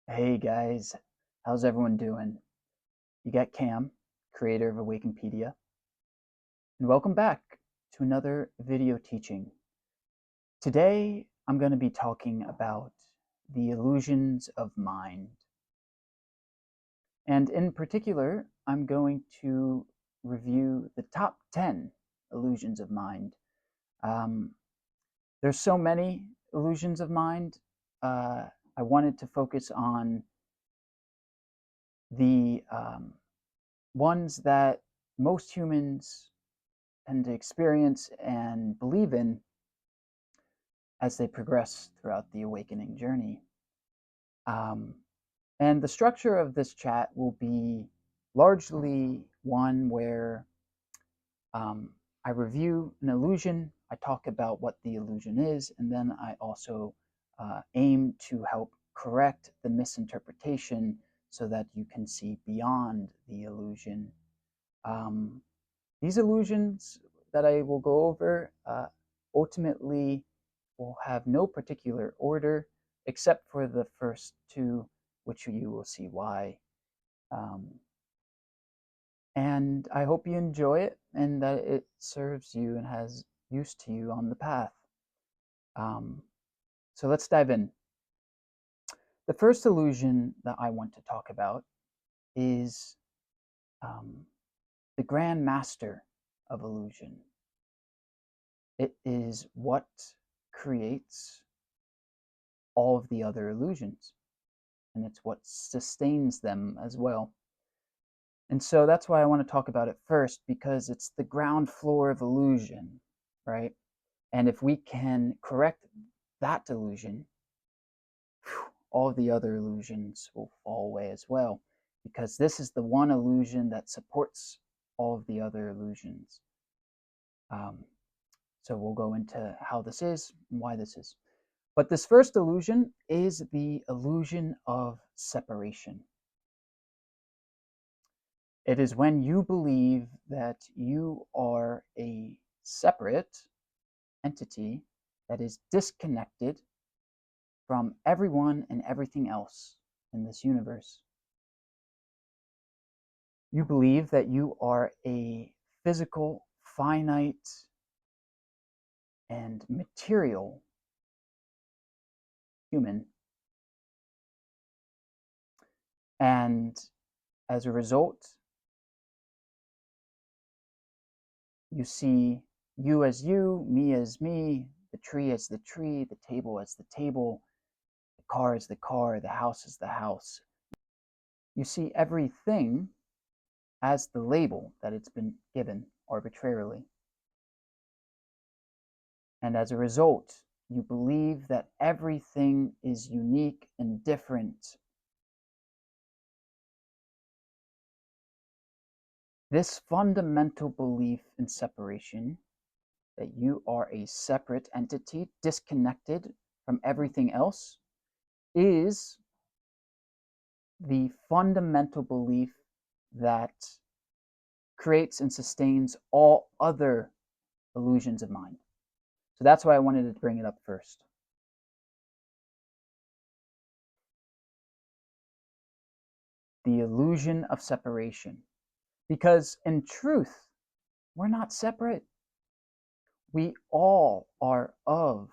Hey guys, how's everyone doing? You got Cam, creator of Awakenpedia, and welcome back to another video teaching. Today I'm going to be talking about the illusions of mind. And in particular, I'm going to review the top 10 illusions of mind. There's so many illusions of mind. I wanted to focus on the ones that most humans tend to experience and believe in as they progress throughout the awakening journey. Um, and the structure of this chat will be largely one where um, I review an illusion, I talk about what the illusion is, and then I also aim to help correct the misinterpretation so that you can see beyond the illusion. Um, these illusions that I will go over ultimately will have no particular order except for the first two, which you will see why. Um, and I hope you enjoy it and that it serves you and has use to you on the path. So let's dive in. The first illusion that I want to talk about is the Grand Master of illusion. It is what creates all of the other illusions, and it's what sustains them as well. And so that's why I want to talk about it first, because it's the ground floor of illusion, right? And if we can correct that illusion, all the other illusions will fall away as well, because this is the one illusion that supports all of the other illusions. So we'll go into how this is and why this is. But this first illusion is the illusion of separation. It is when you believe that you are a separate entity that is disconnected from everyone and everything else in this universe. You believe that you are a physical, finite, and material human. And as a result, you see you as you, me as me, the tree as the tree, the table as the table, the car as the car, the house as the house. You see everything as the label that it's been given arbitrarily. And as a result, you believe that everything is unique and different. This fundamental belief in separation, that you are a separate entity disconnected from everything else, is the fundamental belief that creates and sustains all other illusions of mind. So that's why I wanted to bring it up first. The illusion of separation. Because in truth, we're not separate. We all are of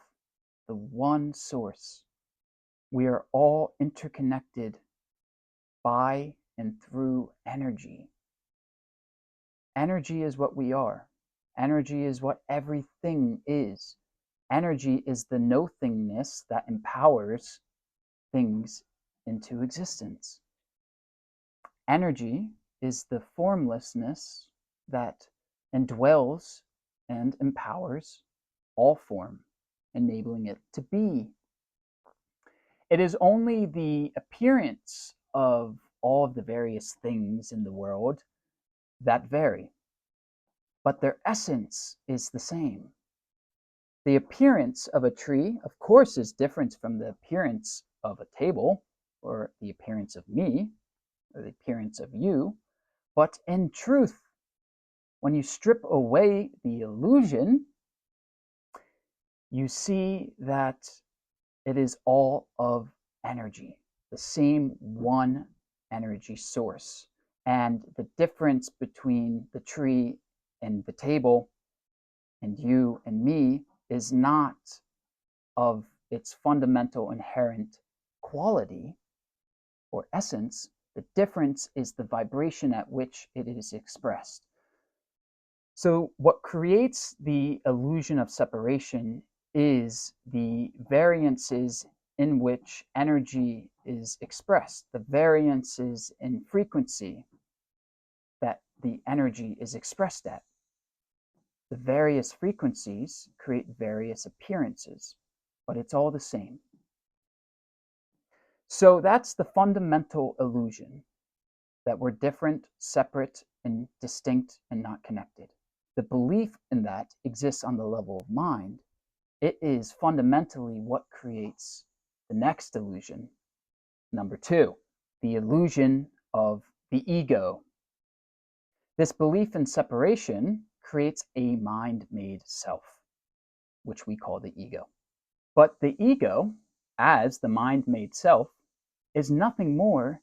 the one source. We are all interconnected by and through energy. Energy is what we are. Energy is what everything is. Energy is the nothingness that empowers things into existence. Energy is the formlessness that indwells and empowers all form, enabling it to be. It is only the appearance of all of the various things in the world that vary, but their essence is the same. The appearance of a tree, of course, is different from the appearance of a table, or the appearance of me, or the appearance of you, but in truth, when you strip away the illusion, you see that it is all of energy. the same one energy source. And the difference between the tree and the table and you and me is not of its fundamental inherent quality or essence. The difference is the vibration at which it is expressed. So what creates the illusion of separation is the variances in which energy is expressed, the variances in frequency that the energy is expressed at. The various frequencies create various appearances, but it's all the same. So that's the fundamental illusion, that we're different, separate, and distinct and not connected. The belief in that exists on the level of mind. It is fundamentally what creates the next illusion. Number 2, the illusion of the ego. This belief in separation creates a mind-made self, which we call the ego. But the ego, as the mind-made self, is nothing more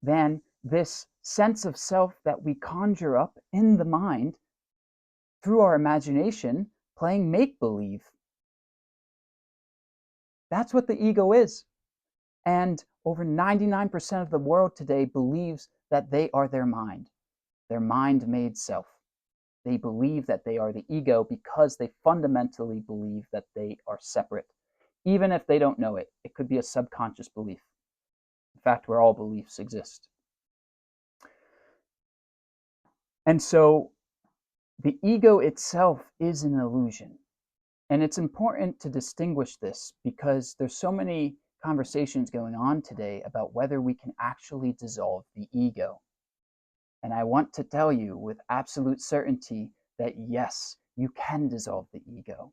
than this sense of self that we conjure up in the mind through our imagination, playing make-believe. That's what the ego is. And over 99% of the world today believes that they are their mind-made self. They believe that they are the ego because they fundamentally believe that they are separate, even if they don't know it. It could be a subconscious belief. In fact, where all beliefs exist. And so the ego itself is an illusion. And it's important to distinguish this because there's so many conversations going on today about whether we can actually dissolve the ego. And I want to tell you with absolute certainty that yes, you can dissolve the ego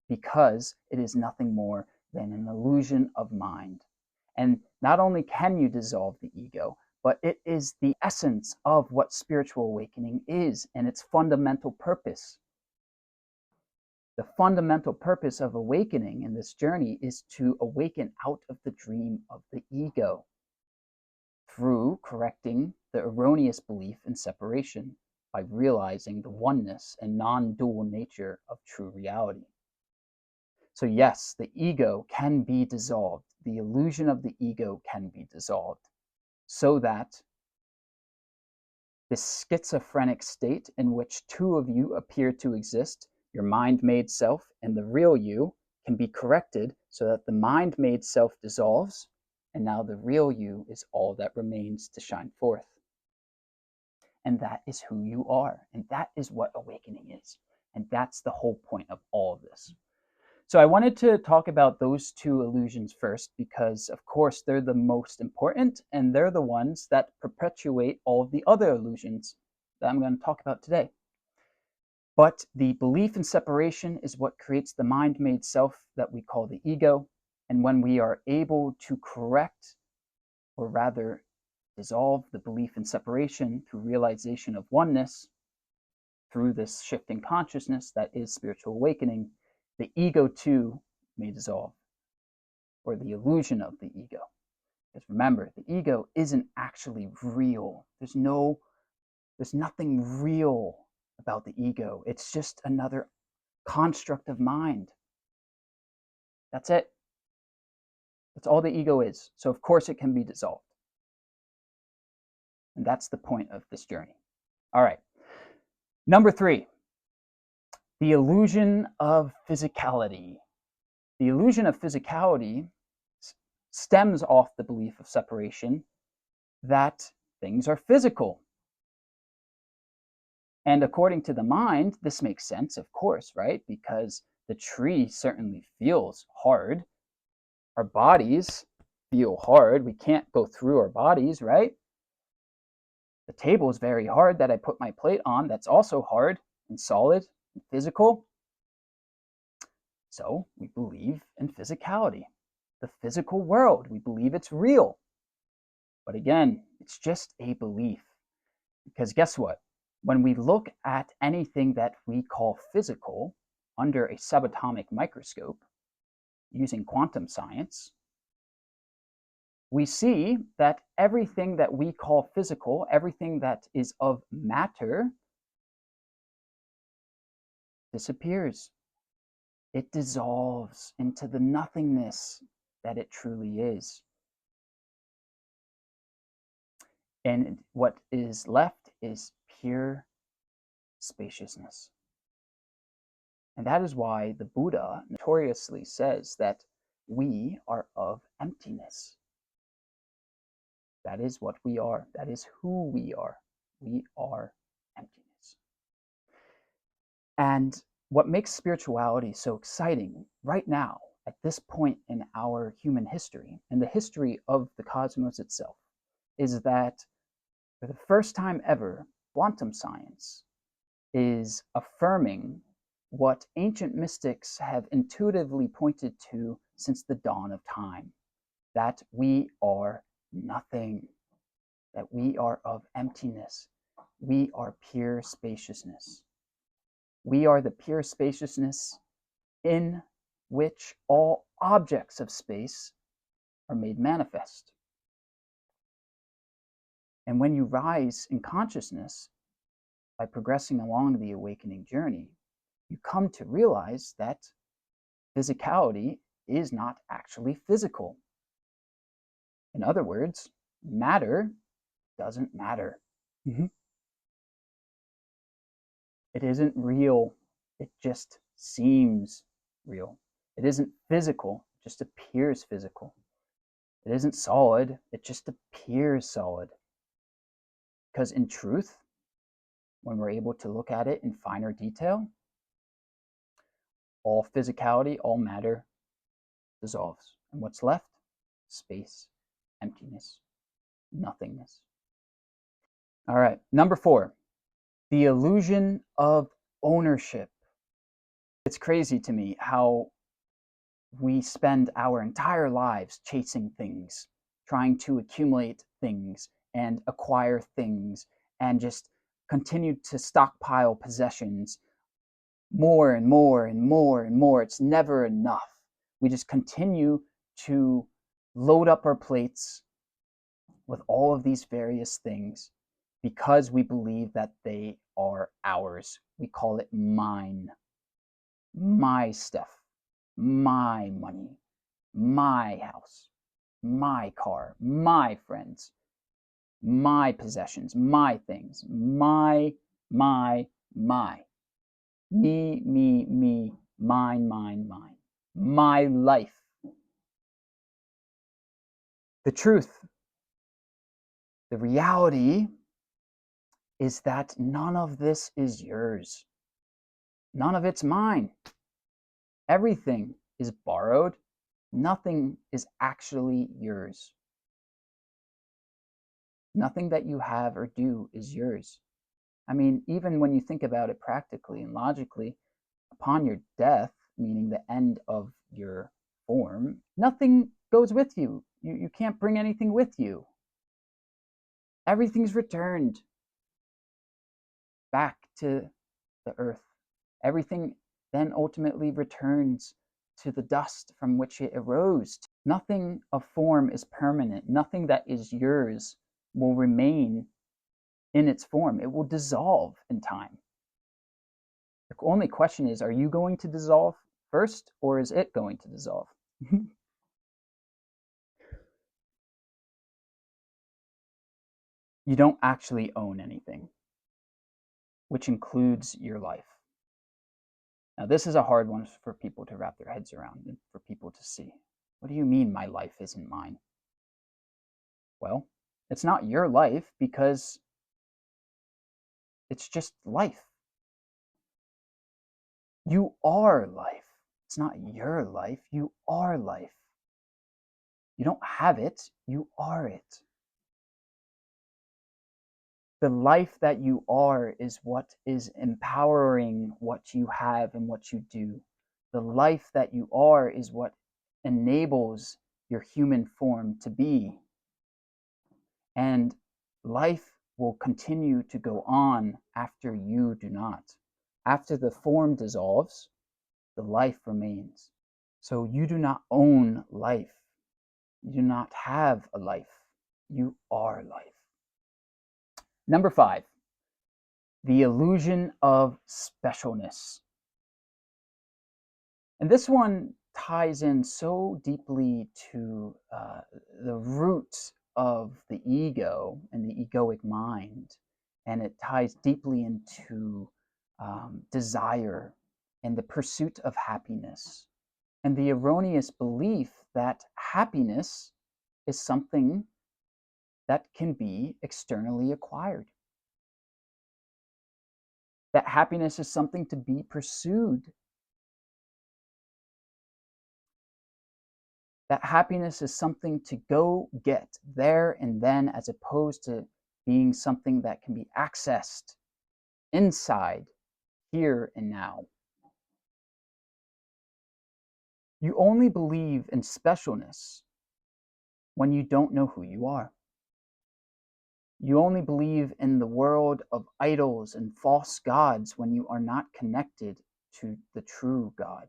because it is nothing more than an illusion of mind. And not only can you dissolve the ego, but it is the essence of what spiritual awakening is and its fundamental purpose. The fundamental purpose of awakening in this journey is to awaken out of the dream of the ego through correcting the erroneous belief in separation by realizing the oneness and non-dual nature of true reality. So yes, the ego can be dissolved. The illusion of the ego can be dissolved so that this schizophrenic state in which two of you appear to exist, your mind-made self and the real you, can be corrected so that the mind-made self dissolves, and now the real you is all that remains to shine forth. And that is who you are, and that is what awakening is. And that's the whole point of all of this. So I wanted to talk about those two illusions first because, of course, they're the most important and they're the ones that perpetuate all of the other illusions that I'm going to talk about today. But the belief in separation is what creates the mind-made self that we call the ego. And when we are able to correct, or rather dissolve the belief in separation through realization of oneness, through this shifting consciousness that is spiritual awakening, the ego too may dissolve, or the illusion of the ego. Because remember, the ego isn't actually real. There's nothing real about the ego. It's just another construct of mind. That's it. That's all the ego is. So of course it can be dissolved. And that's the point of this journey. All right. Number 3, the illusion of physicality. The illusion of physicality stems off the belief of separation that things are physical. And according to the mind, this makes sense, of course, right? Because the tree certainly feels hard. Our bodies feel hard. We can't go through our bodies, right? The table is very hard that I put my plate on. That's also hard and solid and physical. So we believe in physicality, the physical world. We believe it's real. But again, it's just a belief. Because guess what? When we look at anything that we call physical under a subatomic microscope using quantum science, we see that everything that we call physical, everything that is of matter, disappears. It dissolves into the nothingness that it truly is. And what is left is pure spaciousness. And that is why the Buddha notoriously says that we are of emptiness. That is what we are. That is who we are. We are emptiness. And what makes spirituality so exciting right now, at this point in our human history, and the history of the cosmos itself, is that for the first time ever, quantum science is affirming what ancient mystics have intuitively pointed to since the dawn of time, that we are nothing, that we are of emptiness, we are pure spaciousness. We are the pure spaciousness in which all objects of space are made manifest. And when you rise in consciousness by progressing along the awakening journey, you come to realize that physicality is not actually physical. In other words, matter doesn't matter. It isn't real, it just seems real. It isn't physical, it just appears physical. It isn't solid, it just appears solid. Because in truth, when we're able to look at it in finer detail, all physicality, all matter dissolves. And what's left? Space, emptiness, nothingness. All right, number 4, the illusion of ownership. It's crazy to me how we spend our entire lives chasing things, trying to accumulate things and acquire things, and just continue to stockpile possessions more and more and more and more. It's never enough. We just continue to load up our plates with all of these various things because we believe that they are ours. We call it mine, my stuff, my money, my house, my car, my friends, my possessions, my things, my, me, mine, my life. The truth, the reality is that none of this is yours. None of it's mine. Everything is borrowed. Nothing is actually yours. Nothing that you have or do is yours. I mean, even when you think about it practically and logically, upon your death, meaning the end of your form, nothing goes with you. You can't bring anything with you. Everything's returned back to the earth. Everything then ultimately returns to the dust from which it arose. Nothing of form is permanent. Nothing that is yours will remain in its form. It will dissolve in time. The only question is, are you going to dissolve first, or is it going to dissolve? You don't actually own anything, which includes your life. Now, this is a hard one for people to wrap their heads around and for people to see. What do you mean my life isn't mine? Well, it's not your life because it's just life. You are life. It's not your life. You are life. You don't have it. You are it. The life that you are is what is empowering what you have and what you do. The life that you are is what enables your human form to be. And life will continue to go on after you do not. After the form dissolves, the life remains. So you do not own life. You do not have a life. You are life. Number 5, the illusion of specialness. And this one ties in so deeply to the roots of the ego and the egoic mind, and it ties deeply into desire and the pursuit of happiness, and the erroneous belief that happiness is something that can be externally acquired, that happiness is something to be pursued, that happiness is something to go get there and then, as opposed to being something that can be accessed inside, here and now. You only believe in specialness when you don't know who you are. You only believe in the world of idols and false gods when you are not connected to the true God,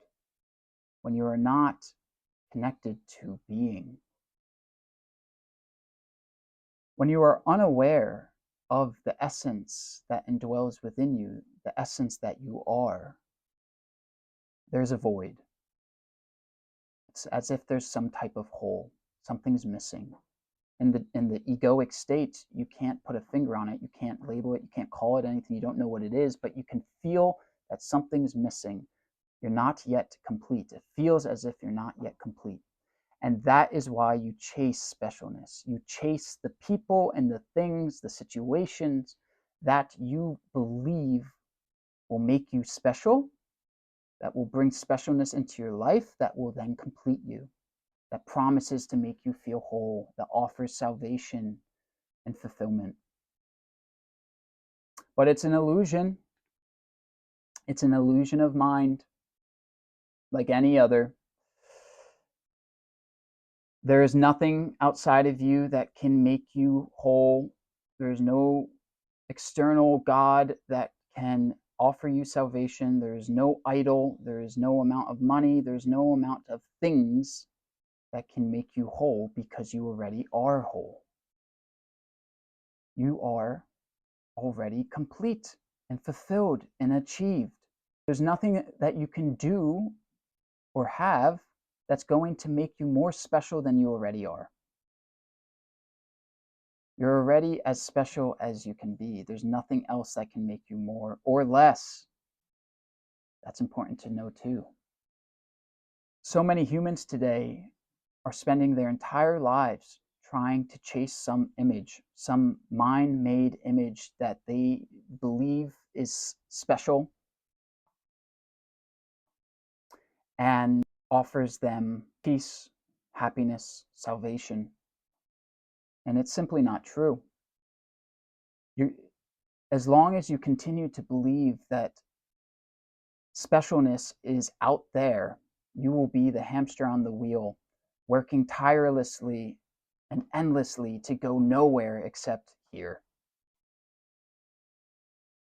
when you are not connected to being. When you are unaware of the essence that indwells within you, the essence that you are, there's a void. It's as if there's some type of hole, something's missing. In the egoic state, you can't put a finger on it, you can't label it, you can't call it anything, you don't know what it is, but you can feel that something's missing. You're not yet complete. It feels as if you're not yet complete. And that is why you chase specialness. You chase the people and the things, the situations that you believe will make you special, that will bring specialness into your life, that will then complete you, that promises to make you feel whole, that offers salvation and fulfillment. But it's an illusion. It's an illusion of mind, like any other. There is nothing outside of you that can make you whole. There is no external God that can offer you salvation. There is no idol. There is no amount of money. There's no amount of things that can make you whole, because you already are whole. You are already complete and fulfilled and achieved. There's nothing that you can do or have that's going to make you more special than you already are. You're already as special as you can be. There's nothing else that can make you more or less. That's important to know too. So many humans today are spending their entire lives trying to chase some image, some mind-made image that they believe is special and offers them peace, happiness, salvation. And it's simply not true. As long as you continue to believe that specialness is out there, you will be the hamster on the wheel, working tirelessly and endlessly to go nowhere except here.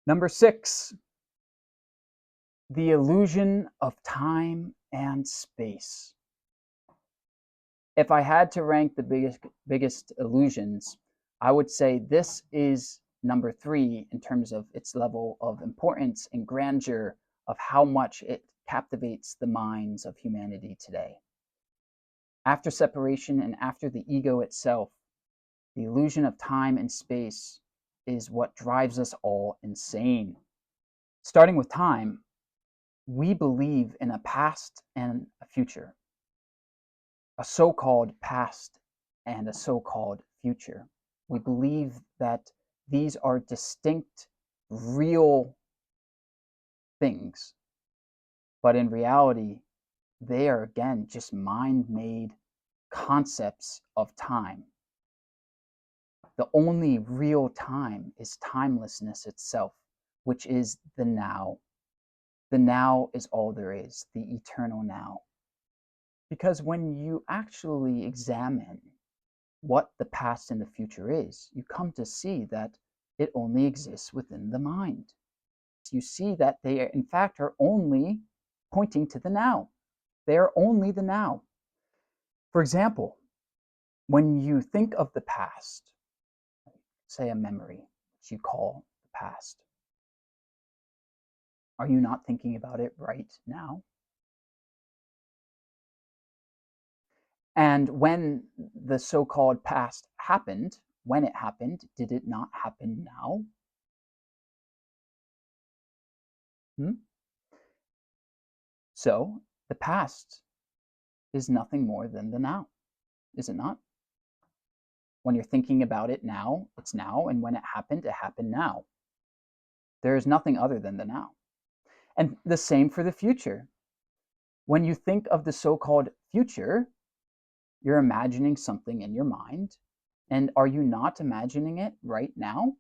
Number 6, the illusion of time and space. If I had to rank the biggest illusions, I would say this is number 3 in terms of its level of importance and grandeur of how much it captivates the minds of humanity today. After separation and after the ego itself, the illusion of time and space is what drives us all insane. Starting with time, we believe in a past and a future, a so-called past and a so-called future. We believe that these are distinct, real things, but in reality, they are, again, just mind-made concepts of time. The only real time is timelessness itself, which is the now. The now is all there is, the eternal now. Because when you actually examine what the past and the future is, you come to see that it only exists within the mind. You see that they, in fact, are only pointing to the now. They are only the now. For example, When you think of the past, say a memory, which you call the past, are you not thinking about it right now? And when the so-called past happened, when it happened, did it not happen now? So the past is nothing more than the now, is it not? When you're thinking about it now, it's now, and when it happened now. There is nothing other than the now. And the same for the future. When you think of the so-called future, you're imagining something in your mind. And are you not imagining it right now?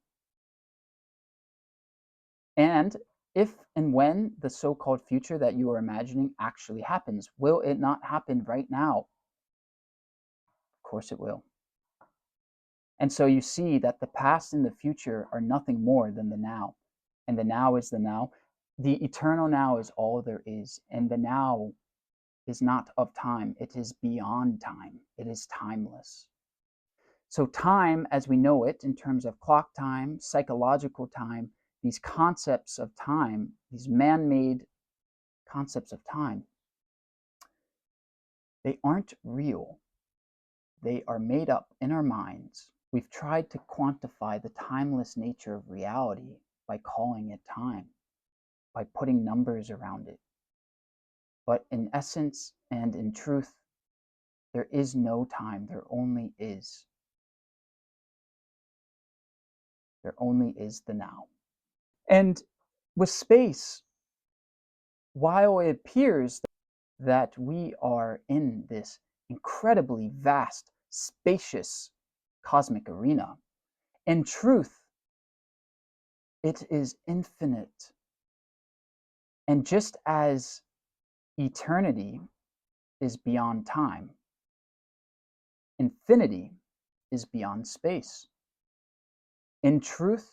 And if and when the so-called future that you are imagining actually happens, will it not happen right now? Of course it will. And so you see that the past and the future are nothing more than the now. And the now is the now. The eternal now is all there is. And the now is not of time. It is beyond time. It is timeless. So time, as we know it, in terms of clock time, psychological time, these concepts of time, these man-made concepts of time, they aren't real. They are made up in our minds. We've tried to quantify the timeless nature of reality by calling it time, by putting numbers around it. But in essence and in truth, there is no time. There only is. There only is the now. And with space, while it appears that we are in this incredibly vast, spacious cosmic arena, in truth, it is infinite. And just as eternity is beyond time, infinity is beyond space. In truth,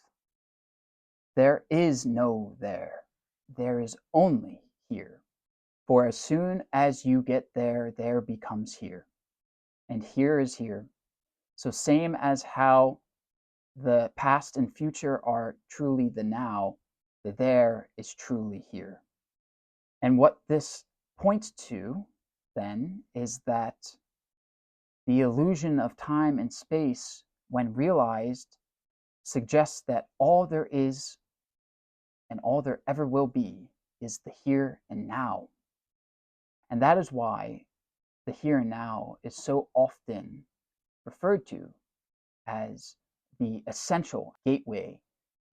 there is no there. There is only here. For as soon as you get there, there becomes here. And here is here. So same as how the past and future are truly the now, the there is truly here. And what this points to, then, is that the illusion of time and space, when realized, suggests that all there is and all there ever will be is the here and now. And that is why the here and now is so often referred to as the essential gateway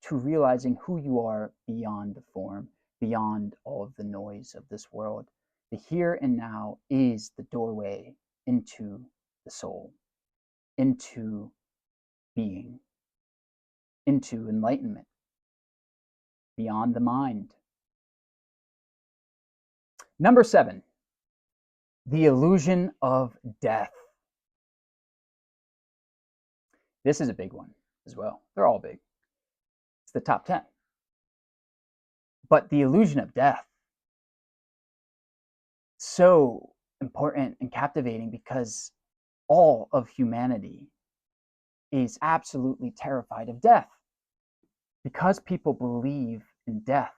to realizing who you are beyond the form, beyond all of the noise of this world. The here and now is the doorway into the soul, into being, into enlightenment, beyond the mind. Number 7, the illusion of death. This is a big one as well. They're all big. It's the top 10. But the illusion of death, so important and captivating because all of humanity is absolutely terrified of death. Because people believe in death,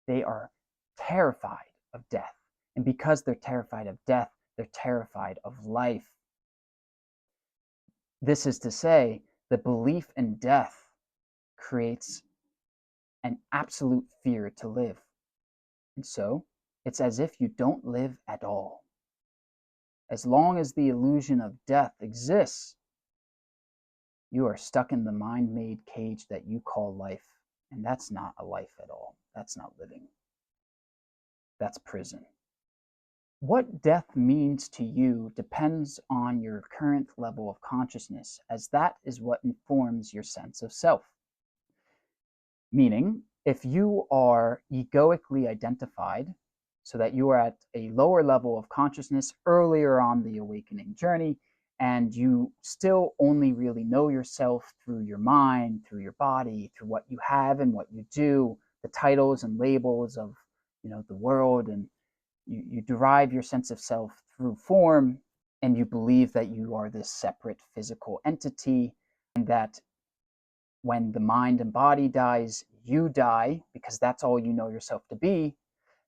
they are terrified of death. And because they're terrified of death, they're terrified of life. This is to say, the belief in death creates an absolute fear to live. And so, it's as if you don't live at all. As long as the illusion of death exists, you are stuck in the mind-made cage that you call life. And that's not a life at all. That's not living. That's prison. What death means to you depends on your current level of consciousness, as that is what informs your sense of self. Meaning, if you are egoically identified, so that you are at a lower level of consciousness earlier on the awakening journey, and you still only really know yourself through your mind, through your body, through what you have and what you do, the titles and labels of the world, and you derive your sense of self through form, and you believe that you are this separate physical entity, and that when the mind and body dies, you die, because that's all you know yourself to be,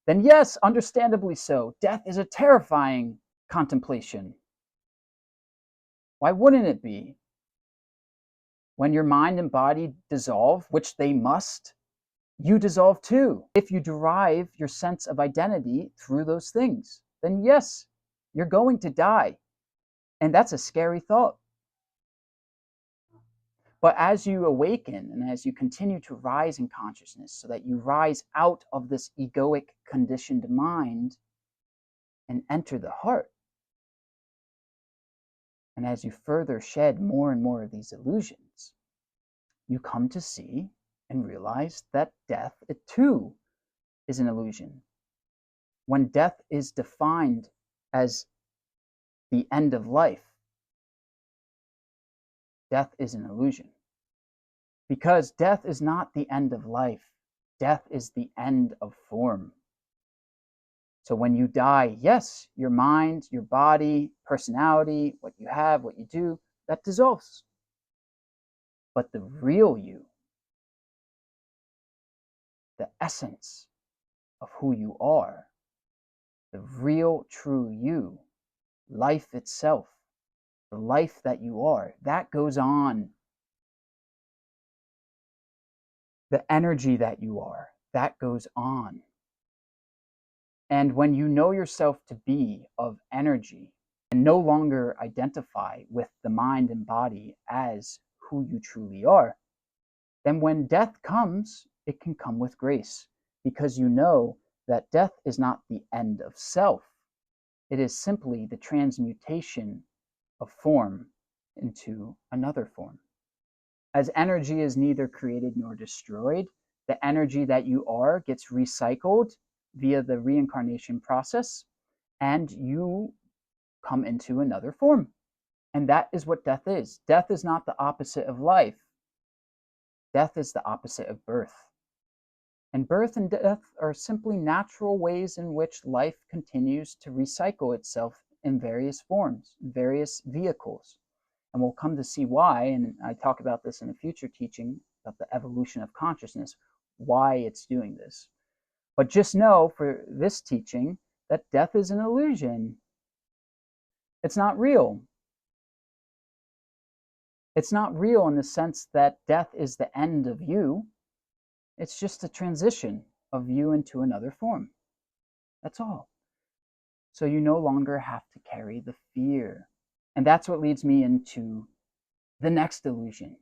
then yes, understandably so, death is a terrifying contemplation. Why wouldn't it be? When your mind and body dissolve, which they must, you dissolve too. If you derive your sense of identity through those things, then yes, you're going to die. And that's a scary thought. But as you awaken and as you continue to rise in consciousness, so that you rise out of this egoic conditioned mind and enter the heart, and as you further shed more and more of these illusions, you come to see and realize that death, it too, is an illusion. When death is defined as the end of life, death is an illusion. Because death is not the end of life, death is the end of form. So when you die, yes, your mind, your body, personality, what you have, what you do, that dissolves. But the real you, the essence of who you are, the real true you, life itself, the life that you are, that goes on. The energy that you are, that goes on. And when you know yourself to be of energy and no longer identify with the mind and body as who you truly are, then when death comes, it can come with grace, because you know that death is not the end of self. It is simply the transmutation of form into another form. As energy is neither created nor destroyed, the energy that you are gets recycled via the reincarnation process, and you come into another form. And that is what death is. Death is not the opposite of life. Death is the opposite of birth. And birth and death are simply natural ways in which life continues to recycle itself in various forms, various vehicles. And we'll come to see why, and I talk about this in a future teaching about the evolution of consciousness, why it's doing this. But just know for this teaching that death is an illusion. It's not real. It's not real in the sense that death is the end of you. It's just a transition of you into another form. That's all. So you no longer have to carry the fear. And that's what leads me into the next illusion,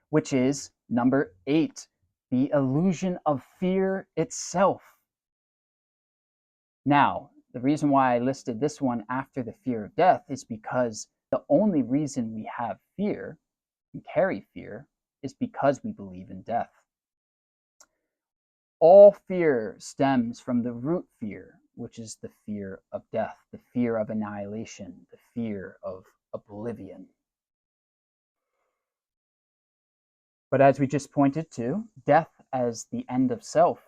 which is number 8, the illusion of fear itself. Now, the reason why I listed this one after the fear of death is because the only reason we have fear and carry fear is because we believe in death. All fear stems from the root fear, which is the fear of death, the fear of annihilation, the fear of oblivion. But as we just pointed to, death as the end of self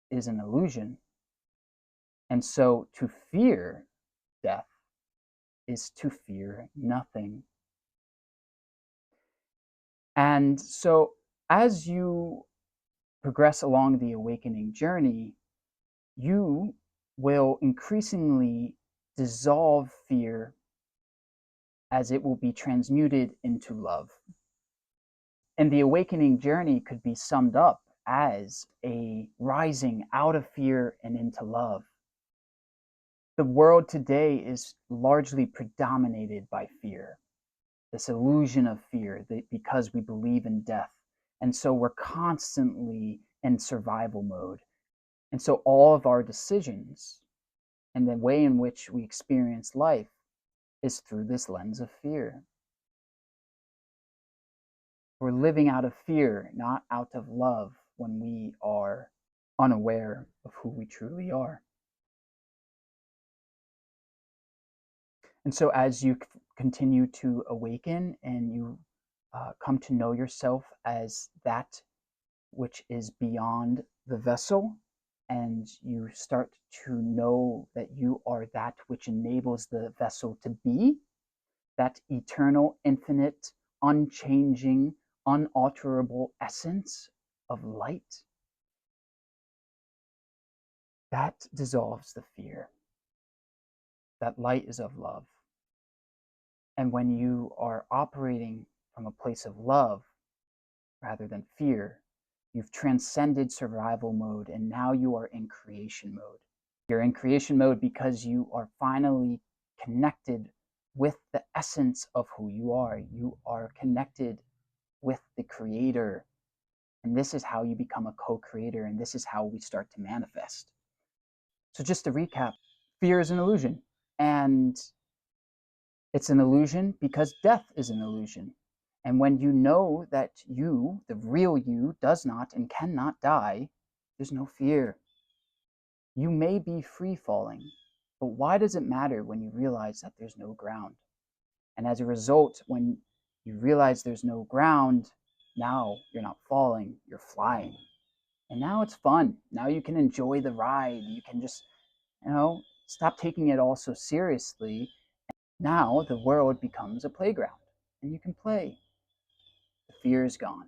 is an illusion. And so to fear death is to fear nothing. And so as you progress along the awakening journey, you will increasingly dissolve fear as it will be transmuted into love. And the awakening journey could be summed up as a rising out of fear and into love. The world today is largely predominated by fear, this illusion of fear, because we believe in death. And so we're constantly in survival mode. And so all of our decisions and the way in which we experience life is through this lens of fear. We're living out of fear, not out of love, when we are unaware of who we truly are. And so as you continue to awaken and you come to know yourself as that which is beyond the vessel, and you start to know that you are that which enables the vessel to be, that eternal, infinite, unchanging, unalterable essence of light, that dissolves the fear. That light is of love. And when you are operating from a place of love rather than fear, you've transcended survival mode and now you are in creation mode. You're in creation mode because you are finally connected with the essence of who you are. You are connected with the creator. And this is how you become a co-creator, and this is how we start to manifest. So just to recap, fear is an illusion. And it's an illusion because death is an illusion. And when you know that you, the real you, does not and cannot die, there's no fear. You may be free falling, but why does it matter when you realize that there's no ground? And as a result, when you realize there's no ground, now you're not falling, you're flying. And now it's fun. Now you can enjoy the ride. You can just, stop taking it all so seriously. Now the world becomes a playground and you can play. The fear is gone.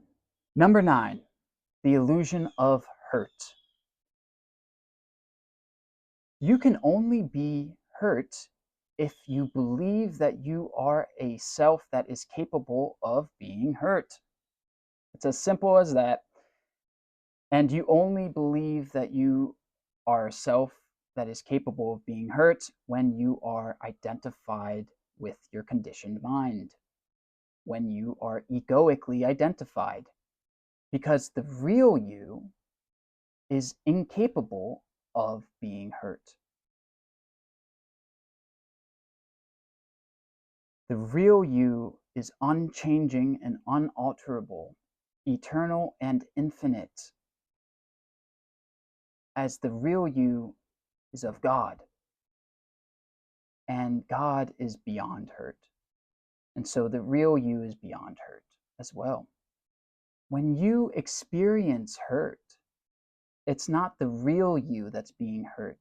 Number 9, the illusion of hurt. You can only be hurt if you believe that you are a self that is capable of being hurt. It's as simple as that. And you only believe that you are a self that is capable of being hurt when you are identified with your conditioned mind, when you are egoically identified, because the real you is incapable of being hurt. The real you is unchanging and unalterable, eternal and infinite, as the real you is of God. And God is beyond hurt. And so the real you is beyond hurt as well. When you experience hurt, it's not the real you that's being hurt.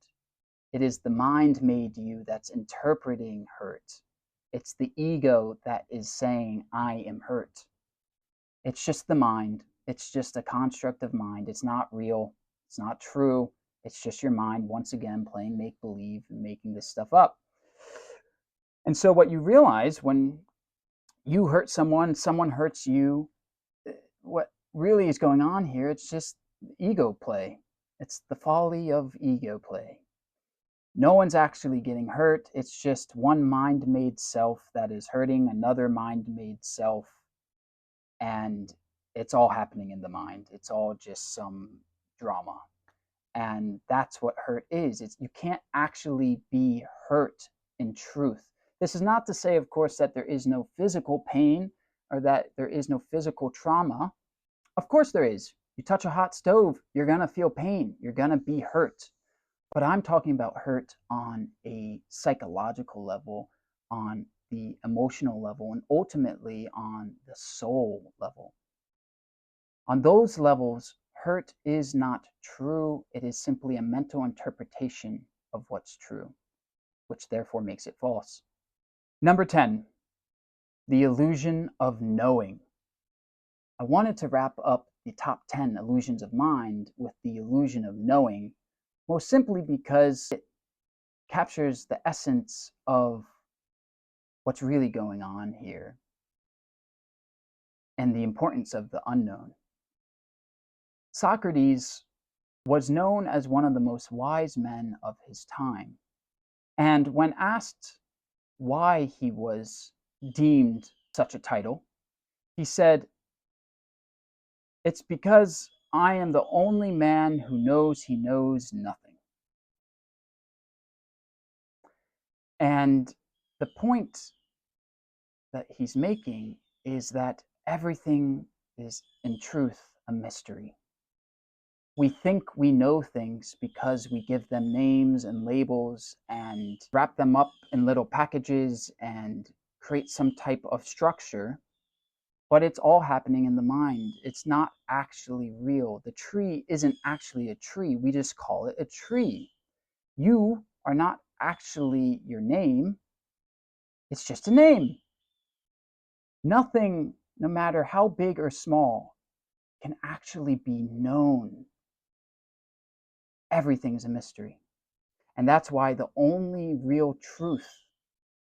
It is the mind-made you that's interpreting hurt. It's the ego that is saying, I am hurt. It's just the mind. It's just a construct of mind. It's not real. It's not true. It's just your mind, once again, playing make-believe and making this stuff up. And so what you realize when you hurt someone, someone hurts you, what really is going on here, it's just ego play. It's the folly of ego play. No one's actually getting hurt. It's just one mind-made self that is hurting another mind-made self. And it's all happening in the mind. It's all just some drama. And that's what hurt is. You can't actually be hurt in truth. This is not to say, of course, that there is no physical pain or that there is no physical trauma. Of course there is. You touch a hot stove, you're going to feel pain. You're going to be hurt. But I'm talking about hurt on a psychological level, on the emotional level, and ultimately on the soul level. On those levels, hurt is not true. It is simply a mental interpretation of what's true, which therefore makes it false. Number 10, the illusion of knowing. I wanted to wrap up the top 10 illusions of mind with the illusion of knowing, most simply because it captures the essence of what's really going on here and the importance of the unknown. Socrates was known as one of the most wise men of his time. And when asked why he was deemed such a title, he said, "It's because I am the only man who knows he knows nothing." And the point that he's making is that everything is, in truth, a mystery. We think we know things because we give them names and labels and wrap them up in little packages and create some type of structure. but it's all happening in the mind. It's not actually real. The tree isn't actually a tree. We just call it a tree. You are not actually your name. It's just a name. Nothing, no matter how big or small, can actually be known. Everything's a mystery. And that's why the only real truth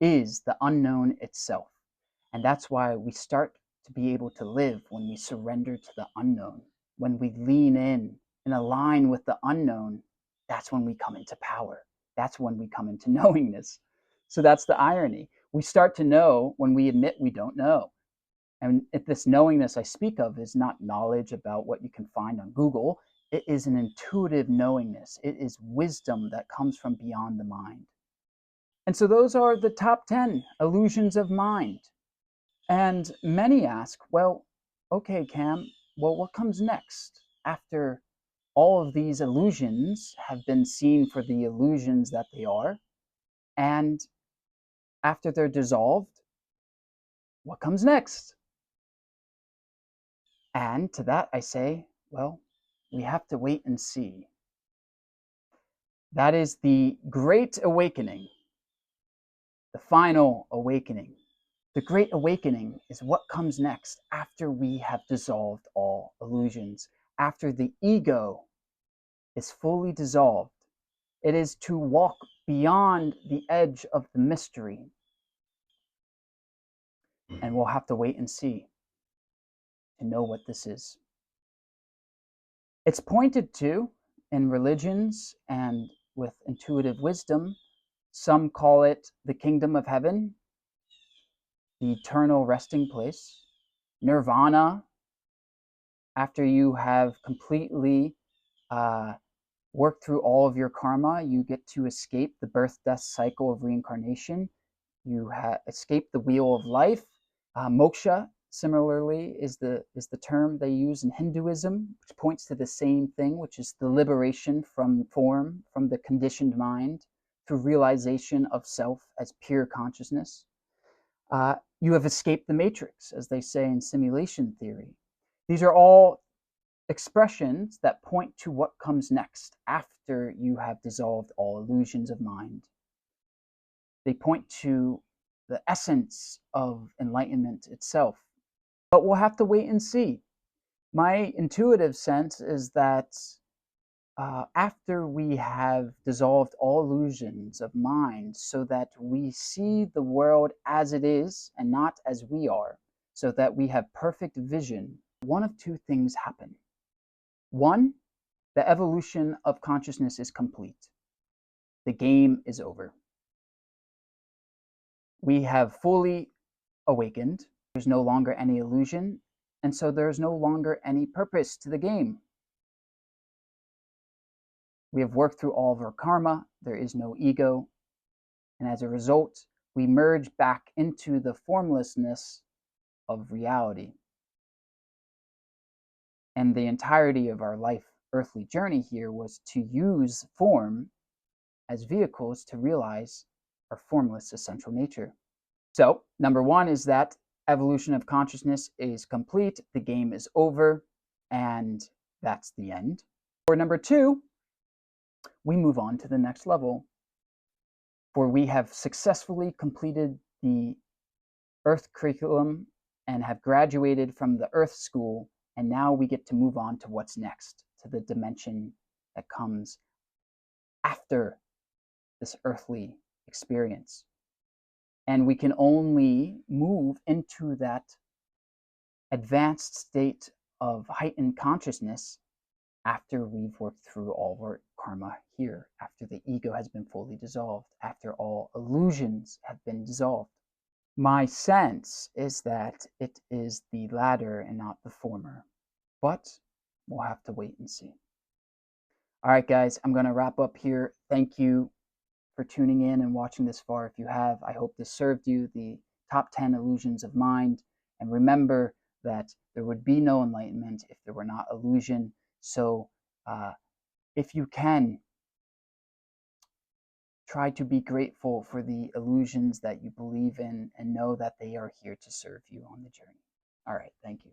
is the unknown itself. And that's why we start to be able to live when we surrender to the unknown. When we lean in and align with the unknown, that's when we come into power. That's when we come into knowingness. So that's the irony. We start to know when we admit we don't know. And if this knowingness I speak of is not knowledge about what you can find on Google, it is an intuitive knowingness. It is wisdom that comes from beyond the mind. And so those are the top 10 illusions of mind. And many ask, well, okay, Cam, well, what comes next after all of these illusions have been seen for the illusions that they are? And after they're dissolved, what comes next? And to that I say, well, we have to wait and see. That is the great awakening, the final awakening. The great awakening is what comes next after we have dissolved all illusions, after the ego is fully dissolved. It is to walk beyond the edge of the mystery. And we'll have to wait and see to know what this is. It's pointed to in religions and with intuitive wisdom. Some call it the kingdom of heaven, the eternal resting place, nirvana, after you have completely worked through all of your karma, you get to escape the birth, death cycle of reincarnation. You escape the wheel of life. Moksha, similarly, is the term they use in Hinduism, which points to the same thing, which is the liberation from form, from the conditioned mind, through realization of self as pure consciousness. You have escaped the matrix, as they say in simulation theory. These are all expressions that point to what comes next after you have dissolved all illusions of mind. They point to the essence of enlightenment itself. But we'll have to wait and see. My intuitive sense is that after we have dissolved all illusions of mind so that we see the world as it is and not as we are, so that we have perfect vision, one of two things happen. One, the evolution of consciousness is complete. The game is over. We have fully awakened. There's no longer any illusion, and so there's no longer any purpose to the game. We have worked through all of our karma. There is no ego. And as a result, we merge back into the formlessness of reality. And the entirety of our life, earthly journey here was to use form as vehicles to realize our formless essential nature. So, number one is that evolution of consciousness is complete, the game is over, and that's the end. Or number two, we move on to the next level, for we have successfully completed the Earth curriculum and have graduated from the Earth school, and now we get to move on to what's next, to the dimension that comes after this earthly experience. And we can only move into that advanced state of heightened consciousness after we've worked through all of our karma here, after the ego has been fully dissolved, after all illusions have been dissolved. My sense is that it is the latter and not the former, but we'll have to wait and see. All right, guys, I'm going to wrap up here. Thank you for tuning in and watching this far. If you have, I hope this served you, the top 10 illusions of mind. And remember that there would be no enlightenment if there were not illusion. So if you can, try to be grateful for the illusions that you believe in and know that they are here to serve you on the journey. All right, thank you.